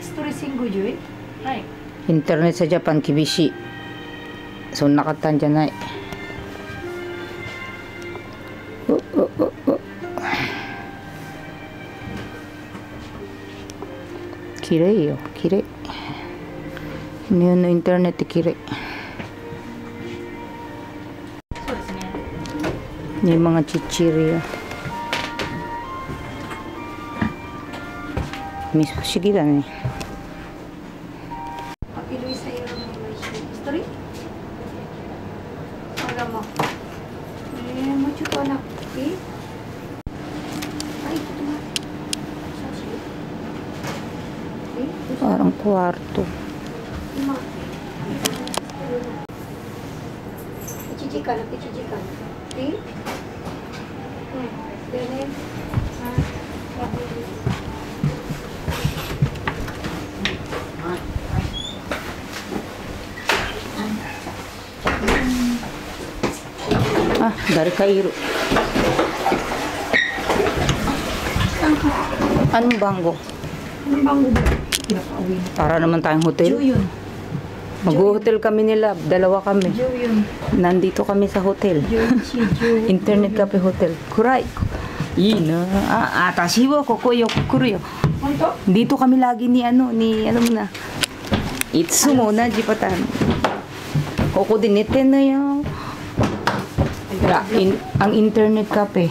story single joy. Right. Internet sa Japan kibishi. So nakatan dyan ay. Kirei yo, kirei. Yun no internet kirei. Yung mga chichiri yo. Miss sige lang eh. Papiloy sa'yo ng history. Alam mo. Mucho to anak. Okay? Ay, ito na. Parang kwarto. Pichichikan. Okay? Then, Dari Cairo. Anong banggo? anong banggo ba? Pinapauwi na. Para naman tayong hotel. Joe yun. Mag-hotel kami nila. Dalawa kami. Joe yun. Nandito kami sa hotel. Joe. Internet cafe hotel. Kuray. Ina. Atashi wo koko yo kukuru yo. Ano? Dito kami lagi ni ano mo na. Itsumo na jipatan. Koko din neten na yo. Ang internet cafe.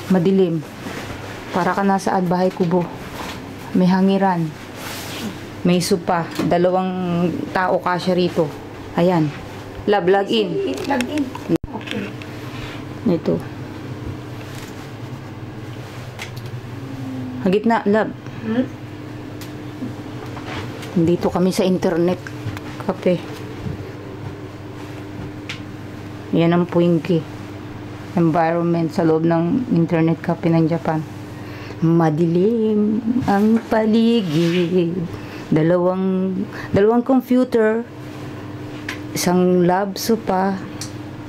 Madilim. Para ka nasa bahay kubo. May hangiran. May sopa. 2 tao kasya rito. Ayan. Love, log in. Log in. Okay. Ito. Ang gitna, love. Dito kami sa internet cafe. Yan ang Puingki. Environment sa loob ng internet cafe ng Japan. Madilim ang paligid. Dalawang computer. Isang lab sopa.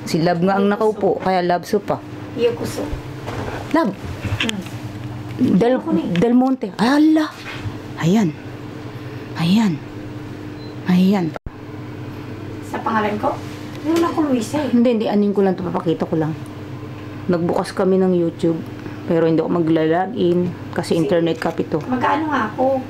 Si Lab nga ang nakaupo, kaya lab sopa. Yakuso. Lab. Del Monte. Ala. Ayan. Sa pangalan ko? Meron ako Luisa eh. Hindi. Anin ko lang ito. Papakita ko lang. Nagbukas kami ng YouTube. Pero hindi ako magla-login. Kasi internet cafe to. Magkano nga ako?